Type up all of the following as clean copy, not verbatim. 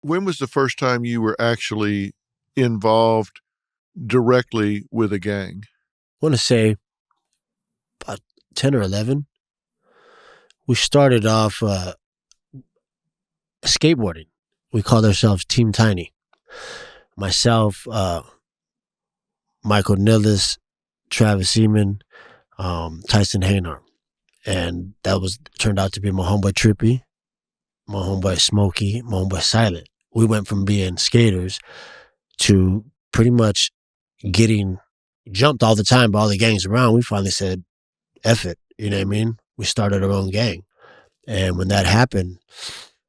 When was the first time you were actually involved directly with a gang? I want to say about 10 or 11. We started off skateboarding. We called ourselves Team Tiny. Myself, Michael Nillis, Travis Seaman, Tyson Haynor. And that turned out to be my homeboy Trippy, my homeboy Smokey, my homeboy Silent. We went from being skaters to pretty much getting jumped all the time by all the gangs around. We finally said, F it. You know what I mean? We started our own gang. And when that happened,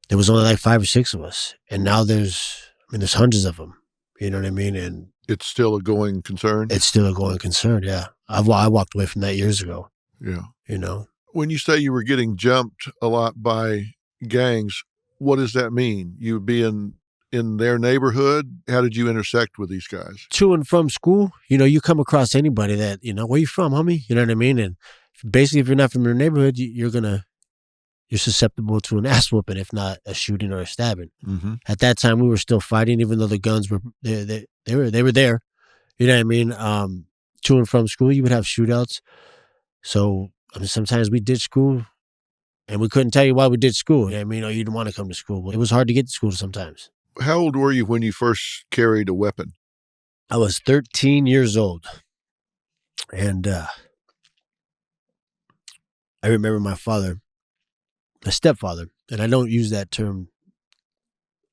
there was only like 5 or 6 of us. And now there's hundreds of them. You know what I mean? And it's still a going concern? It's still a going concern, yeah. I walked away from that years ago. Yeah. You know? When you say you were getting jumped a lot by gangs, what does that mean? You would be in their neighborhood? How did you intersect with these guys? To and from school, you come across anybody that, where you from, homie? You know what I mean? And basically, if you're not from your neighborhood, you're susceptible to an ass whooping, if not a shooting or a stabbing. Mm-hmm. At that time, we were still fighting, even though the guns were they were there. You know what I mean? To and from school, you would have shootouts. So sometimes we did school, and we couldn't tell you why we did school. You know what I mean? Or you didn't want to come to school. It was hard to get to school sometimes. How old were you when you first carried a weapon? I was 13 years old, and I remember my stepfather, and I don't use that term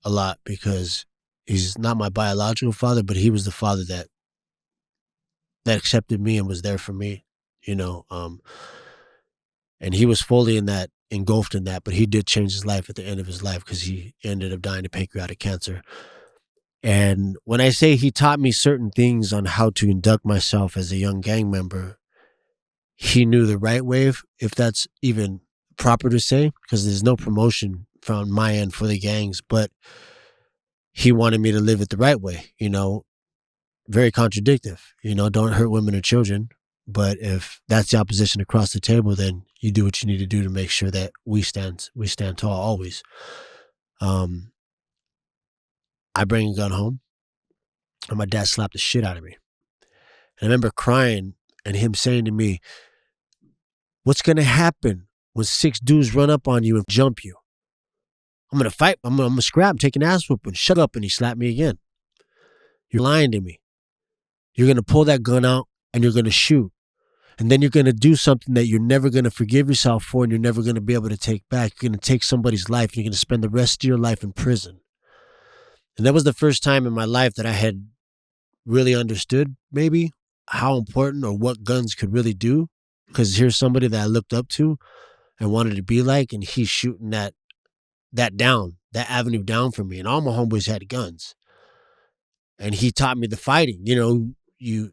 a lot because he's not my biological father, but he was the father that accepted me and was there for me, and he was fully engulfed in that, but he did change his life at the end of his life because he ended up dying of pancreatic cancer. And when I say he taught me certain things on how to induct myself as a young gang member, he knew the right way, if that's even proper to say, because there's no promotion from my end for the gangs, but he wanted me to live it the right way, very contradictory, don't hurt women or children. But if that's the opposition across the table, then you do what you need to do to make sure that we stand tall always. I bring a gun home, and my dad slapped the shit out of me. And I remember crying and him saying to me, "What's going to happen when 6 dudes run up on you and jump you? I'm going to fight. I'm going to scrap, take an ass whooping. Shut up." And he slapped me again. "You're lying to me. You're going to pull that gun out and you're going to shoot. And then you're going to do something that you're never going to forgive yourself for and you're never going to be able to take back. You're going to take somebody's life and you're going to spend the rest of your life in prison." And that was the first time in my life that I had really understood maybe how important or what guns could really do. Because here's somebody that I looked up to and wanted to be like, and he's shooting that avenue down for me. And all my homeboys had guns. And he taught me the fighting. He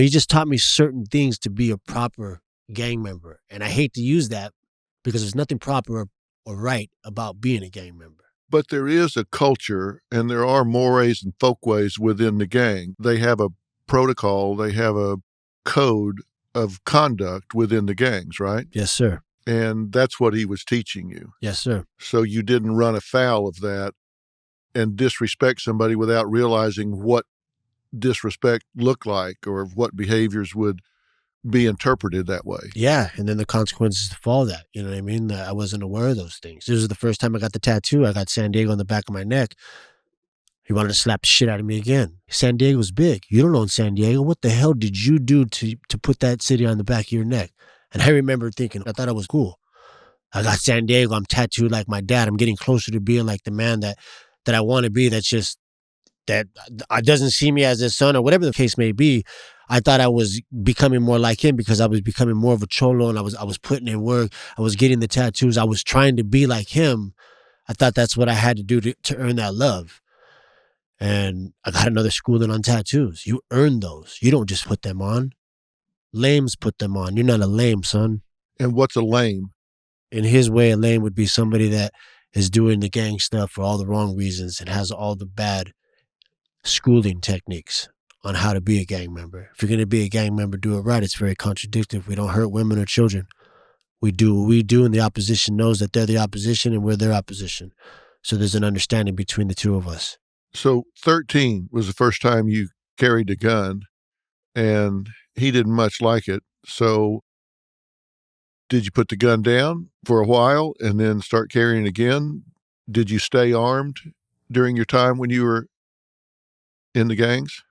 just taught me certain things to be a proper gang member. And I hate to use that because there's nothing proper or right about being a gang member. But there is a culture and there are mores and folkways within the gang. They have a protocol, they have a code of conduct within the gangs, right? Yes, sir. And that's what he was teaching you. Yes, sir. So you didn't run afoul of that and disrespect somebody without realizing what disrespect looked like or what behaviors would be interpreted that way. Yeah, and then the consequences to follow that. You know what I mean? I wasn't aware of those things. This was the first time I got the tattoo. I got San Diego on the back of my neck. He wanted to slap the shit out of me again. San Diego's big. You don't own San Diego. What the hell did you do to put that city on the back of your neck? And I remember thinking, I thought I was cool. I got San Diego. I'm tattooed like my dad. I'm getting closer to being like the man that I want to be. That doesn't see me as his son or whatever the case may be. I thought I was becoming more like him because I was becoming more of a cholo and I was putting in work. I was getting the tattoos. I was trying to be like him. I thought that's what I had to do to earn that love. And I got another schooling on tattoos. You earn those. You don't just put them on. Lames put them on. You're not a lame, son. And what's a lame? In his way, a lame would be somebody that is doing the gang stuff for all the wrong reasons and has all the bad schooling techniques on how to be a gang member. If you're going to be a gang member, do it right. It's very contradictory. We don't hurt women or children. We do what we do, and the opposition knows that they're the opposition and we're their opposition. So there's an understanding between the two of us. So 13 was the first time you carried a gun, and he didn't much like it. So did you put the gun down for a while and then start carrying again? Did you stay armed during your time when you were in the gangs?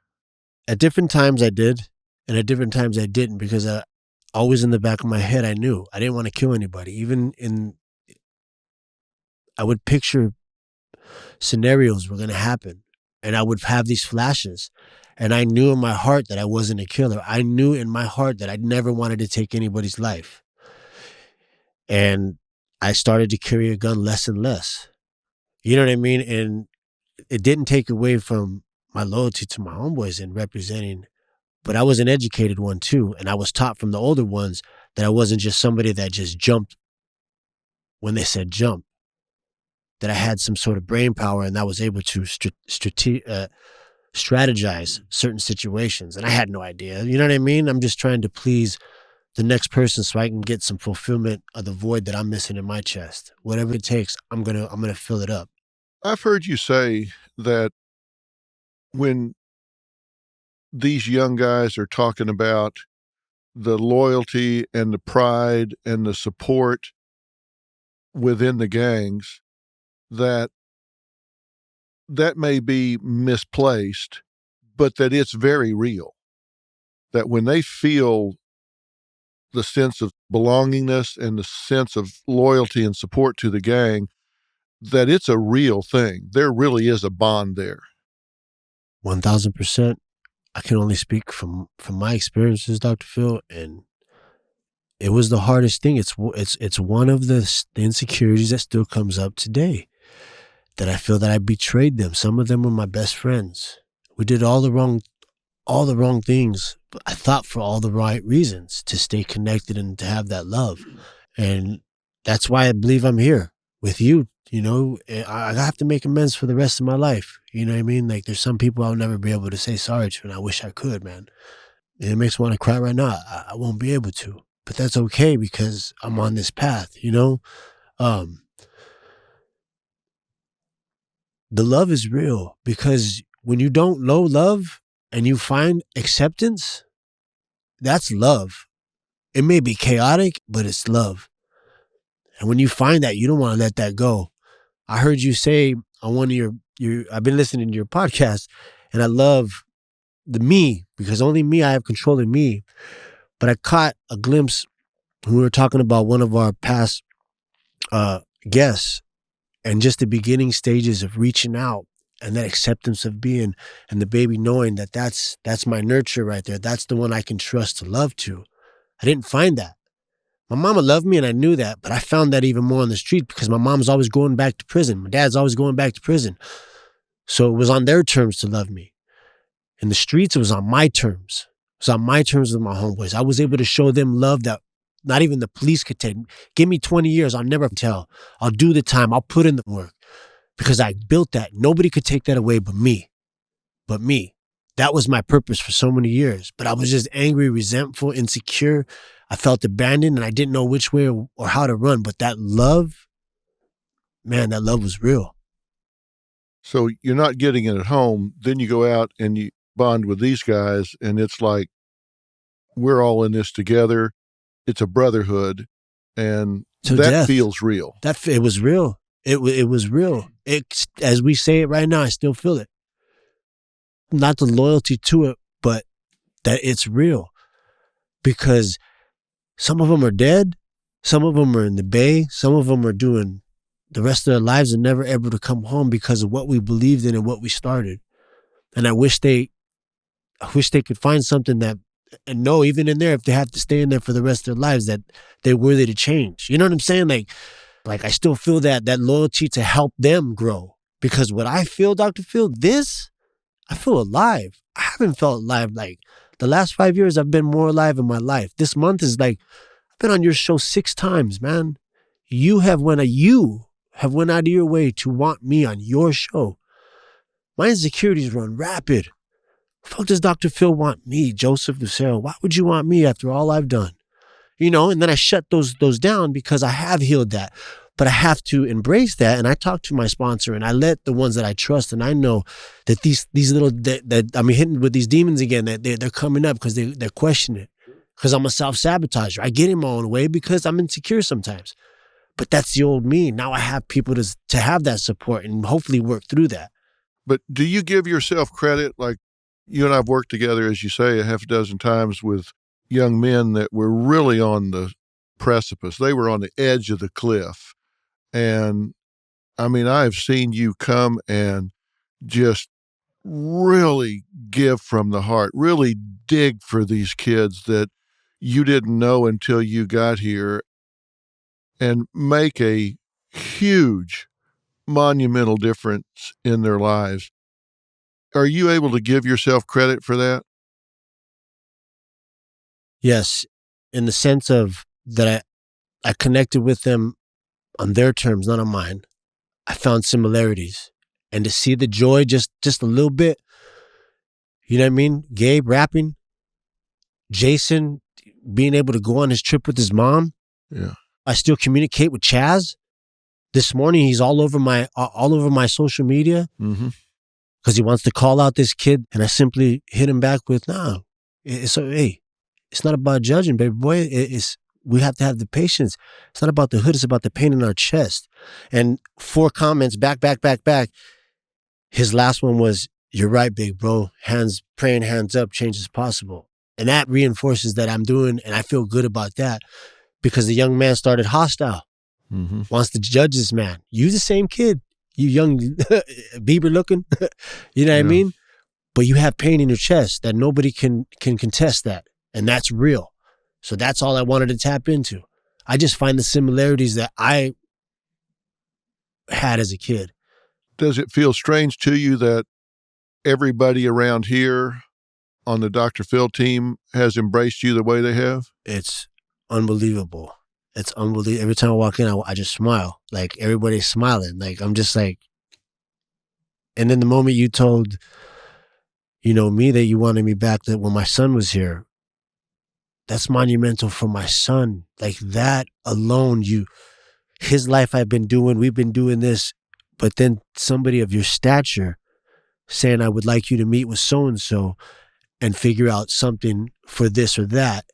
At different times I did, and at different times I didn't, because always in the back of my head, I knew I didn't want to kill anybody. I would picture scenarios were going to happen, and I would have these flashes, and I knew in my heart that I wasn't a killer. I knew in my heart that I never wanted to take anybody's life. And I started to carry a gun less and less. You know what I mean? And it didn't take away from my loyalty to my homeboys and representing, but I was an educated one too. And I was taught from the older ones that I wasn't just somebody that just jumped when they said jump, that I had some sort of brain power and I was able to strategize certain situations. And I had no idea. You know what I mean? I'm just trying to please the next person so I can get some fulfillment of the void that I'm missing in my chest. Whatever it takes, I'm gonna fill it up. I've heard you say that when these young guys are talking about the loyalty and the pride and the support within the gangs, that may be misplaced, but that it's very real. That when they feel the sense of belongingness and the sense of loyalty and support to the gang, that it's a real thing. There really is a bond there. 1,000%. I can only speak from my experiences, Dr. Phil, and it was the hardest thing. It's one of the insecurities that still comes up today, that I feel that I betrayed them. Some of them were my best friends. We did all the wrong things, but I thought for all the right reasons, to stay connected and to have that love. And that's why I believe I'm here with you. You know, I have to make amends for the rest of my life. You know what I mean? Like, there's some people I'll never be able to say sorry to, and I wish I could, man. And it makes me want to cry right now. I won't be able to, but that's okay because I'm on this path, you know? The love is real, because when you don't know love and you find acceptance, that's love. It may be chaotic, but it's love. And when you find that, you don't want to let that go. I heard you say on one of your I've been listening to your podcast, and I love the me, because only me, I have control of me. But I caught a glimpse when we were talking about one of our past guests, and just the beginning stages of reaching out and that acceptance of being, and the baby knowing that that's my nurture right there. That's the one I can trust to love to. I didn't find that. My mama loved me and I knew that, but I found that even more on the street because my mom's always going back to prison. My dad's always going back to prison. So it was on their terms to love me. In the streets, it was on my terms. It was on my terms with my homeboys. I was able to show them love that not even the police could take. Give me 20 years, I'll never tell. I'll do the time. I'll put in the work because I built that. Nobody could take that away but me. But me. That was my purpose for so many years. But I was just angry, resentful, insecure. I felt abandoned and I didn't know which way or how to run. But that love, man, that love was real. So you're not getting it at home. Then you go out and you bond with these guys, and it's like, we're all in this together. It's a brotherhood, and To that death. feels real. It was real. It was real. As we say it right now, I still feel it. Not the loyalty to it, but that it's real. Because some of them are dead. Some of them are in the Bay. Some of them are doing the rest of their lives and never able to come home because of what we believed in and what we started. And I wish they could find something that, and know even in there, if they have to stay in there for the rest of their lives, that they're worthy to change. You know what I'm saying? Like I still feel that loyalty to help them grow. Because what I feel, Dr. Phil, I feel alive. I haven't felt alive. Like the last 5 years, I've been more alive in my life. This month is like, I've been on your show 6 times, man. You have went out of your way to want me on your show. My insecurities run rapid. Fuck does Dr. Phil want me, Joseph Lucero? Why would you want me after all I've done? You know, and then I shut those down because I have healed that. But I have to embrace that. And I talk to my sponsor and I let the ones that I trust and I know that these little, that I'm hitting with these demons again, that they're coming up because they're questioning it. Because I'm a self-sabotager. I get in my own way because I'm insecure sometimes. But that's the old me. Now I have people to have that support and hopefully work through that. But do you give yourself credit? Like, you and I've worked together, as you say, a half a dozen times with young men that were really on the precipice. They were on the edge of the cliff. And I mean, I've seen you come and just really give from the heart, really dig for these kids that you didn't know until you got here, and make a huge, monumental difference in their lives. Are you able to give yourself credit for that? Yes, in the sense of that I connected with them on their terms, not on mine. I found similarities. And to see the joy just a little bit, you know what I mean? Gabe rapping, Jason being able to go on his trip with his mom. Yeah. I still communicate with Chaz. This morning he's all over my social media because he wants to call out this kid, and I simply hit him back with, "No, it's not about judging, baby boy. We have to have the patience. It's not about the hood. It's about the pain in our chest." And 4 comments back. His last one was, "You're right, big bro. Praying hands up, change is possible." And that reinforces that I'm doing, and I feel good about that because the young man started hostile. Wants to judge this man. You the same kid. You young Bieber looking. You know what I mean? But you have pain in your chest that nobody can contest that. And that's real. So that's all I wanted to tap into. I just find the similarities that I had as a kid. Does it feel strange to you that everybody around here on the DrPhil team has embraced you the way they have? It's unbelievable. It's unbelievable. Every time I walk in, I just smile. Like, everybody's smiling. Like, I'm just like, and then the moment you told, me that you wanted me back, that when my son was here, that's monumental for my son. Like, that alone, his life we've been doing this, but then somebody of your stature saying, "I would like you to meet with so-and-so and figure out something for this or that,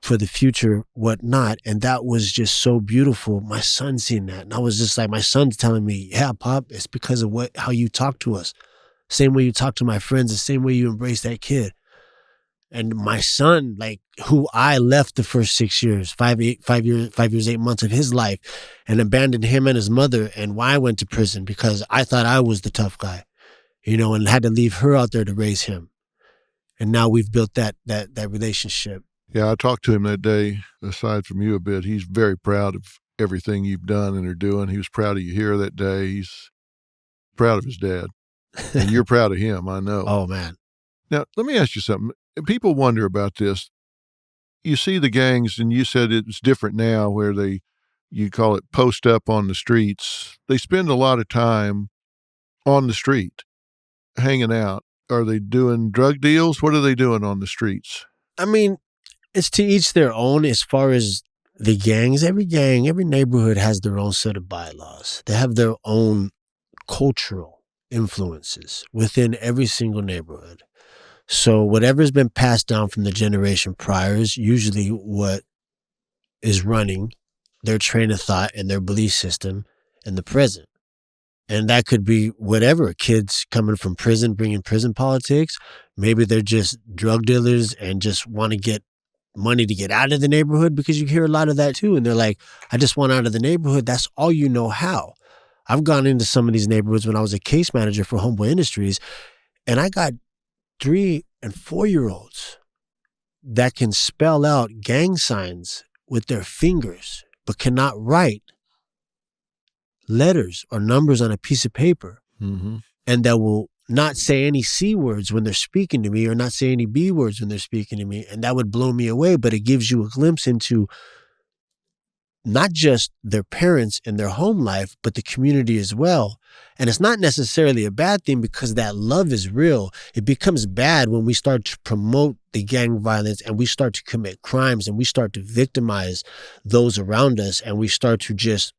for the future, whatnot." And that was just so beautiful. My son seen that. And I was just like, my son's telling me, "Yeah, Pop, it's because of how you talk to us. Same way you talk to my friends, the same way you embrace that kid." And my son, like, who I left the first 6 years, 5 years, 8 months of his life, and abandoned him and his mother, and why I went to prison because I thought I was the tough guy, and had to leave her out there to raise him. And now we've built that relationship. Yeah, I talked to him that day, aside from you a bit. He's very proud of everything you've done and are doing. He was proud of you here that day. He's proud of his dad. And you're proud of him, I know. Oh, man. Now, let me ask you something. People wonder about this. You see the gangs, and you said it's different now where you call it post up on the streets. They spend a lot of time on the street, hanging out. Are they doing drug deals? What are they doing on the streets? I mean, it's to each their own as far as the gangs. Every gang, every neighborhood has their own set of bylaws. They have their own cultural influences within every single neighborhood. So whatever's been passed down from the generation prior is usually what is running their train of thought and their belief system in the present. And that could be whatever. Kids coming from prison, bringing prison politics. Maybe they're just drug dealers and just want to get money to get out of the neighborhood, because you hear a lot of that too. And they're like, "I just want out of the neighborhood." That's all you know how. I've gone into some of these neighborhoods when I was a case manager for Homeboy Industries, and I got 3 and 4-year-olds that can spell out gang signs with their fingers, but cannot write letters or numbers on a piece of paper, and that will not say any C words when they're speaking to me, or not say any B words when they're speaking to me. And that would blow me away, but it gives you a glimpse into not just their parents and their home life, but the community as well. And it's not necessarily a bad thing, because that love is real. It becomes bad when we start to promote the gang violence, and we start to commit crimes, and we start to victimize those around us, and we start to just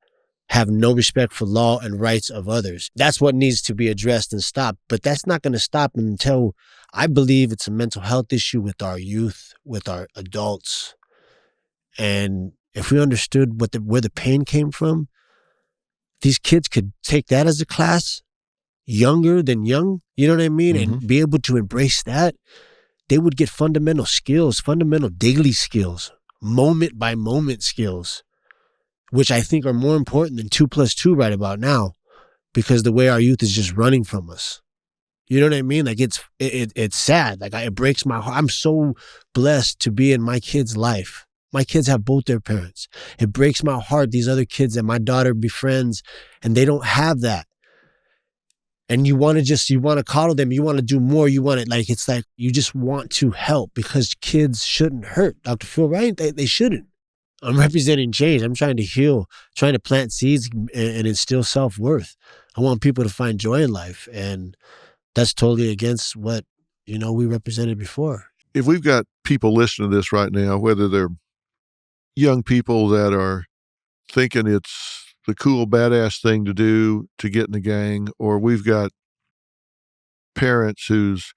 have no respect for law and rights of others. That's what needs to be addressed and stopped. But that's not going to stop until I believe it's a mental health issue with our youth, with our adults. And if we understood where the pain came from, these kids could take that as a class, younger than young, you know what I mean? Mm-hmm. And be able to embrace that. They would get fundamental skills, fundamental daily skills, moment by moment skills, which I think are more important than 2 + 2 right about now, because the way our youth is just running from us. You know what I mean? Like it's sad. Like it breaks my heart. I'm so blessed to be in my kid's life. My kids have both their parents. It breaks my heart, these other kids that my daughter befriends, and they don't have that. And you want to coddle them. You want to do more. It's like you just want to help because kids shouldn't hurt. DrPhil, right? They shouldn't. I'm representing change. I'm trying to heal, trying to plant seeds and instill self-worth. I want people to find joy in life. And that's totally against what, we represented before. If we've got people listening to this right now, whether they're young people that are thinking it's the cool, badass thing to do to get in the gang, or we've got parents whose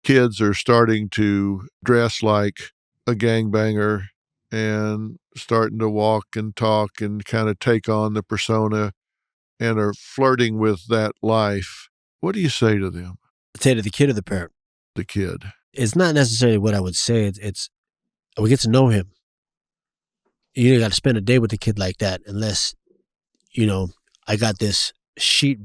kids are starting to dress like a gangbanger and starting to walk and talk and kind of take on the persona and are flirting with that life, what do you say to them? Say to the kid or the parent? The kid. It's not necessarily what I would say. It's we get to know him. You got to spend a day with a kid like that unless, I got this sheet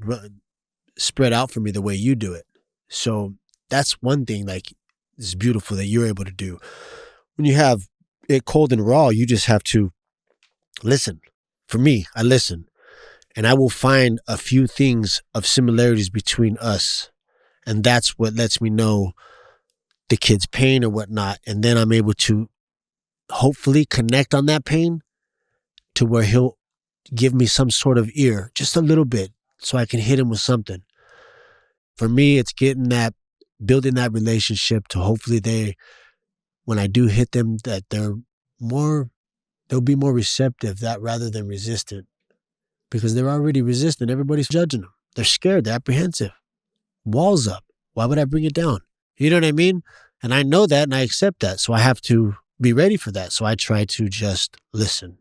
spread out for me the way you do it. So that's one thing, like, it's beautiful that you're able to do. When you have it cold and raw, you just have to listen. For me, I listen. And I will find a few things of similarities between us. And that's what lets me know the kid's pain or whatnot. And then I'm able to hopefully connect on that pain to where he'll give me some sort of ear, just a little bit, so I can hit him with something. For me, it's building that relationship to hopefully when I do hit them, that they'll be more receptive, that rather than resistant. Because they're already resistant. Everybody's judging them. They're scared. They're apprehensive. Walls up. Why would I bring it down? You know what I mean? And I know that and I accept that. So I have to be ready for that. So I try to just listen.